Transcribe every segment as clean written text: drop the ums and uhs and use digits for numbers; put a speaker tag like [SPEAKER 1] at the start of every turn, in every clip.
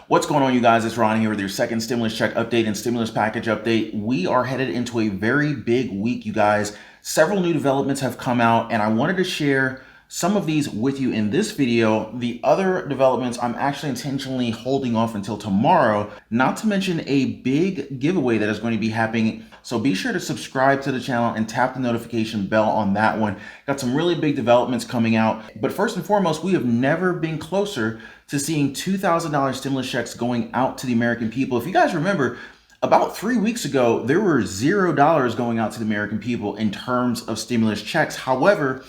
[SPEAKER 1] What's going on, you guys? It's Ron here with your second stimulus check update and stimulus package update. We are headed into a very big week, you guys. Several new developments have come out, and I wanted to share some of these with you in this video. The other developments I'm actually intentionally holding off until tomorrow, not to mention a big giveaway that is going to be happening. So be sure to subscribe to the channel and tap the notification bell on that one. Got some really big developments coming out. But first and foremost, we have never been closer to seeing $2,000 stimulus checks going out to the American people. If you guys remember, about 3 weeks ago, there were $0 going out to the American people in terms of stimulus checks. However,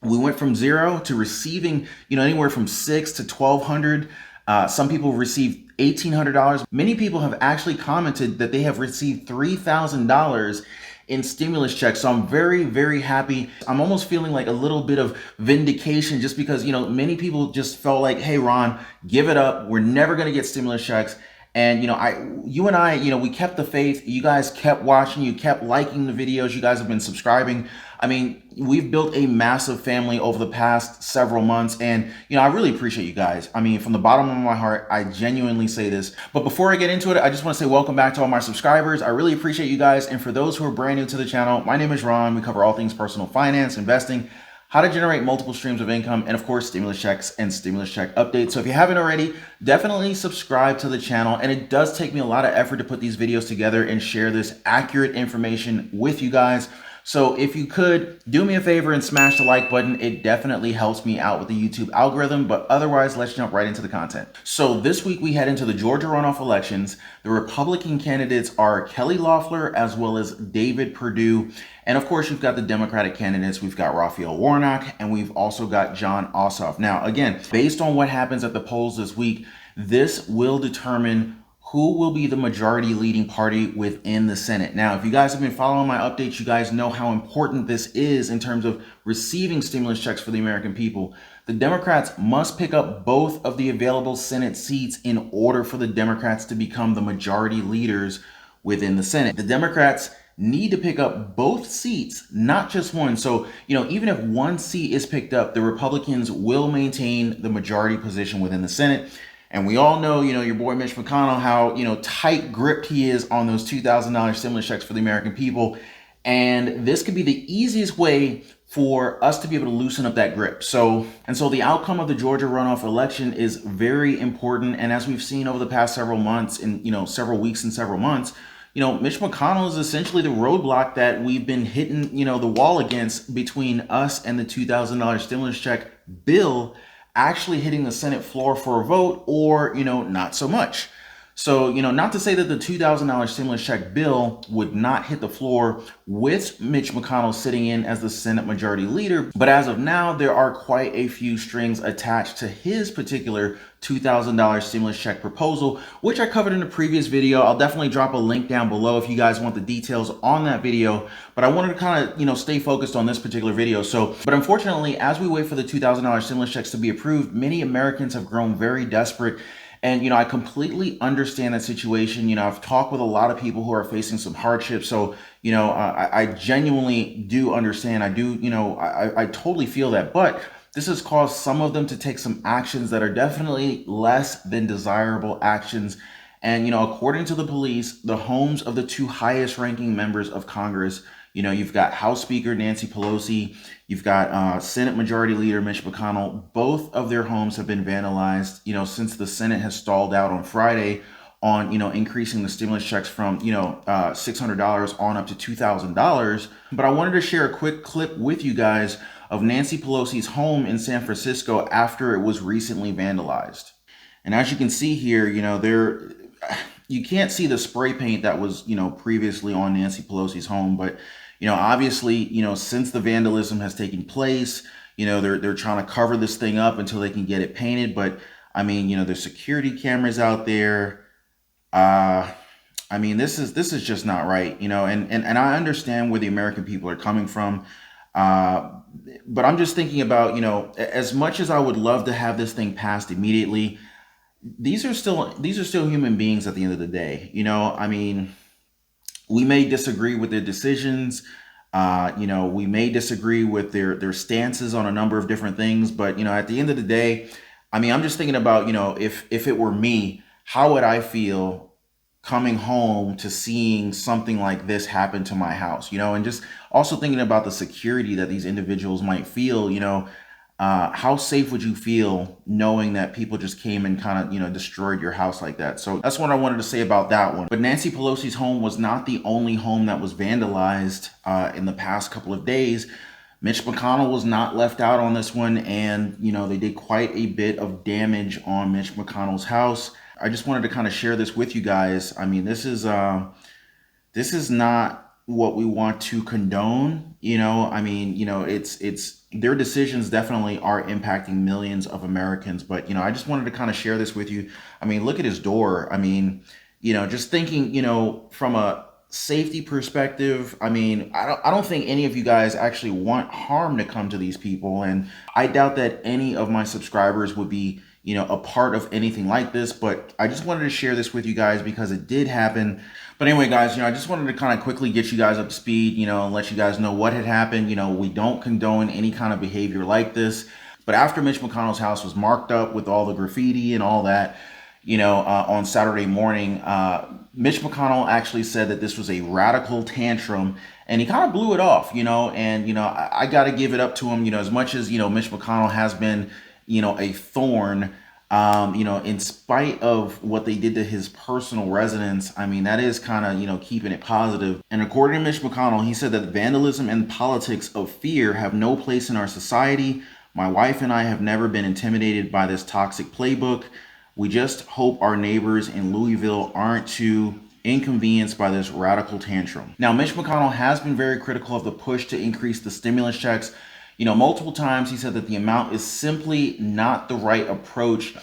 [SPEAKER 1] we went from zero to receiving, anywhere from $600 to $1,200. Some people received $1,800. Many people have actually commented that they have received $3,000 in stimulus checks. So I'm very, very happy. I'm almost feeling like a little bit of vindication just because, many people just felt like, hey, Ron, give it up. We're never going to get stimulus checks. And, you and I, we kept the faith. You guys kept watching. You kept liking the videos. You guys have been subscribing. I mean, we've built a massive family over the past several months. And, I really appreciate you guys. I mean, from the bottom of my heart, I genuinely say this. But before I get into it, I just want to say welcome back to all my subscribers. I really appreciate you guys. And for those who are brand new to the channel, my name is Ron. We cover all things personal finance, investing, how to generate multiple streams of income, and of course, stimulus checks and stimulus check updates. So if you haven't already, definitely subscribe to the channel. And it does take me a lot of effort to put these videos together and share this accurate information with you guys. So if you could do me a favor and smash the like button, it definitely helps me out with the YouTube algorithm. But otherwise, let's jump right into the content. So this week we head into the Georgia runoff elections. The Republican candidates are Kelly Loeffler as well as David Perdue. And of course, you've got the Democratic candidates. We've got Raphael Warnock, and we've also got Jon Ossoff. Now, again, based on what happens at the polls this week, this will determine who will be the majority leading party within the Senate. Now, if you guys have been following my updates, you guys know how important this is in terms of receiving stimulus checks for the American people. The Democrats must pick up both of the available Senate seats in order for the Democrats to become the majority leaders within the Senate. The Democrats need to pick up both seats, not just one. So, even if one seat is picked up, the Republicans will maintain the majority position within the Senate. And we all know, your boy Mitch McConnell, how, tight gripped he is on those $2,000 stimulus checks for the American people. And this could be the easiest way for us to be able to loosen up that grip. So the outcome of the Georgia runoff election is very important. And as we've seen over the past several months and, several weeks and several months, Mitch McConnell is essentially the roadblock that we've been hitting, the wall against between us and the $2,000 stimulus check bill actually hitting the Senate floor for a vote, or, not so much. So, not to say that the $2,000 stimulus check bill would not hit the floor with Mitch McConnell sitting in as the Senate majority leader, but as of now, there are quite a few strings attached to his particular $2,000 stimulus check proposal, which I covered in a previous video. I'll definitely drop a link down below if you guys want the details on that video, but I wanted to kind of, stay focused on this particular video. But unfortunately, as we wait for the $2,000 stimulus checks to be approved, many Americans have grown very desperate. And, I completely understand that situation. I've talked with a lot of people who are facing some hardship. So, I genuinely do understand. I do, I totally feel that. But this has caused some of them to take some actions that are definitely less than desirable actions. And, according to the police, the homes of the two highest ranking members of Congress, you've got House Speaker Nancy Pelosi, you've got Senate Majority Leader Mitch McConnell. Both of their homes have been vandalized, since the Senate has stalled out on Friday on, increasing the stimulus checks from, $600 on up to $2,000. But I wanted to share a quick clip with you guys of Nancy Pelosi's home in San Francisco after it was recently vandalized. And as you can see here, you can't see the spray paint that was, previously on Nancy Pelosi's home, but, obviously, since the vandalism has taken place, they're trying to cover this thing up until they can get it painted. But I mean, there's security cameras out there. I mean, this is just not right, and I understand where the American people are coming from. But I'm just thinking about, as much as I would love to have this thing passed immediately, these are still human beings at the end of the day. I mean, we may disagree with their decisions. We may disagree with their stances on a number of different things. But, at the end of the day, I mean, I'm just thinking about, if it were me, how would I feel coming home to seeing something like this happen to my house, and just also thinking about the security that these individuals might feel, how safe would you feel knowing that people just came and kind of, destroyed your house like that? So that's what I wanted to say about that one. But Nancy Pelosi's home was not the only home that was vandalized in the past couple of days. Mitch McConnell was not left out on this one, and they did quite a bit of damage on Mitch McConnell's house. I just wanted to kind of share this with you guys. I mean, this is not what we want to condone. It's their decisions definitely are impacting millions of Americans. But I just wanted to kind of share this with you. I mean, look at his door. I mean, just thinking, from a safety perspective, I mean, I don't think any of you guys actually want harm to come to these people, and I doubt that any of my subscribers would be a part of anything like this. But I just wanted to share this with you guys because it did happen. But anyway, guys, I just wanted to kind of quickly get you guys up to speed, and let you guys know what had happened. We don't condone any kind of behavior like this. But after Mitch McConnell's house was marked up with all the graffiti and all that, on Saturday morning, Mitch McConnell actually said that this was a radical tantrum, and he kind of blew it off, and, I got to give it up to him, as much as, Mitch McConnell has been, a thorn, in spite of what they did to his personal residence. I mean, that is kind of, keeping it positive. And according to Mitch McConnell, he said that vandalism and politics of fear have no place in our society. My wife and I have never been intimidated by this toxic playbook. We just hope our neighbors in Louisville aren't too inconvenienced by this radical tantrum. Now, Mitch McConnell has been very critical of the push to increase the stimulus checks. Multiple times he said that the amount is simply not the right approach,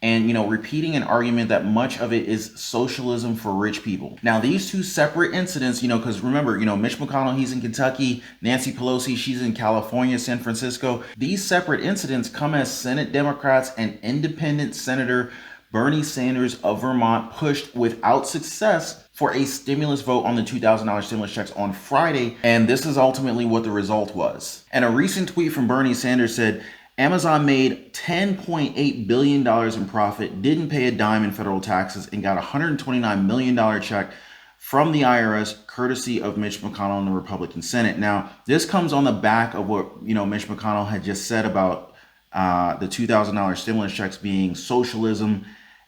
[SPEAKER 1] and, repeating an argument that much of it is socialism for rich people. Now, these two separate incidents, because remember, Mitch McConnell, he's in Kentucky, Nancy Pelosi, she's in California, San Francisco. These separate incidents come as Senate Democrats and independent Senator Bernie Sanders of Vermont pushed without success for a stimulus vote on the $2,000 stimulus checks on Friday, and this is ultimately what the result was. And a recent tweet from Bernie Sanders said, Amazon made $10.8 billion in profit, didn't pay a dime in federal taxes, and got a $129 million check from the IRS, courtesy of Mitch McConnell and the Republican Senate. Now, this comes on the back of what, Mitch McConnell had just said about the $2,000 stimulus checks being socialism.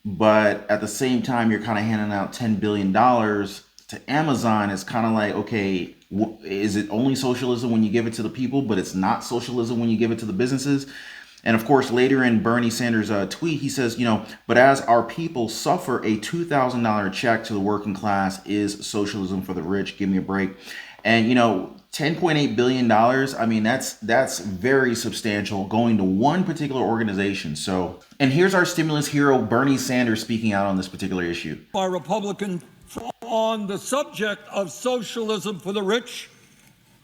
[SPEAKER 1] But at the same time, you're kind of handing out $10 billion to Amazon. It's kind of like, okay, is it only socialism when you give it to the people, but it's not socialism when you give it to the businesses? And of course, later in Bernie Sanders' tweet, he says, but as our people suffer, a $2,000 check to the working class is socialism for the rich. Give me a break. And, $10.8 billion, I mean, that's very substantial going to one particular organization. So, and here's our stimulus hero, Bernie Sanders, speaking out on this particular issue.
[SPEAKER 2] My Republican on the subject of socialism for the rich,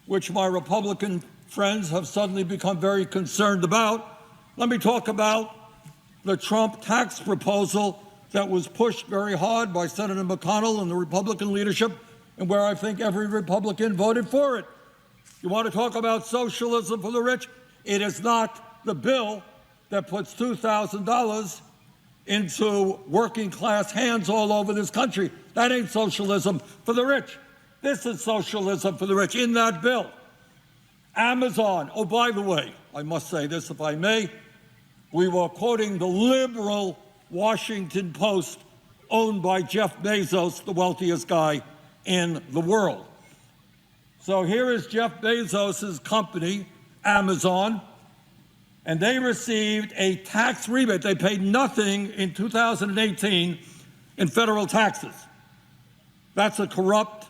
[SPEAKER 2] which my Republican friends have suddenly become very concerned about. Let me talk about the Trump tax proposal that was pushed very hard by Senator McConnell and the Republican leadership, and where I think every Republican voted for it. You want to talk about socialism for the rich? It is not the bill that puts $2,000 into working class hands all over this country. That ain't socialism for the rich. This is socialism for the rich in that bill. Amazon, oh, by the way, I must say this if I may, we were quoting the liberal Washington Post owned by Jeff Bezos, the wealthiest guy in the world. So here is Jeff Bezos' company, Amazon, and they received a tax rebate. They paid nothing in 2018 in federal taxes. That's a corrupt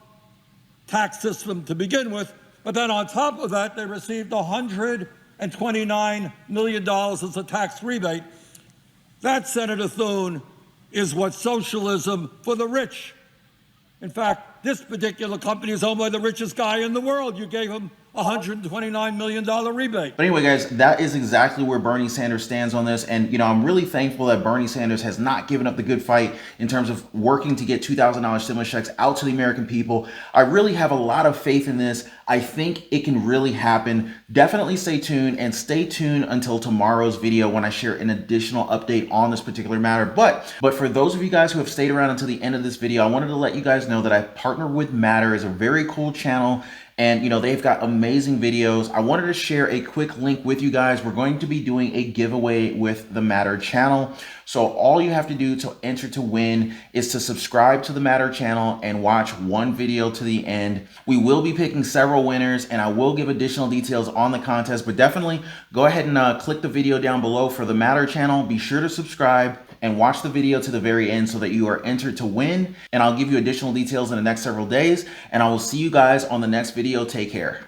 [SPEAKER 2] tax system to begin with. But then on top of that, they received $129 million as a tax rebate. That, Senator Thune, is what socialism for the rich. In fact, this particular company is owned by the richest guy in the world. You gave him $129 million rebate.
[SPEAKER 1] But anyway, guys, that is exactly where Bernie Sanders stands on this. And, I'm really thankful that Bernie Sanders has not given up the good fight in terms of working to get $2,000 stimulus checks out to the American people. I really have a lot of faith in this. I think it can really happen. Definitely stay tuned, and stay tuned until tomorrow's video when I share an additional update on this particular matter. But for those of you guys who have stayed around until the end of this video, I wanted to let you guys know that I partnered with Matter. It's a very cool channel. And, they've got amazing videos. I wanted to share a quick link with you guys. We're going to be doing a giveaway with the Matter channel. So all you have to do to enter to win is to subscribe to the Matter channel and watch one video to the end. We will be picking several winners, and I will give additional details on the contest, but definitely go ahead and click the video down below for the Matter channel. Be sure to subscribe and watch the video to the very end so that you are entered to win. And I'll give you additional details in the next several days. And I will see you guys on the next video. Take care.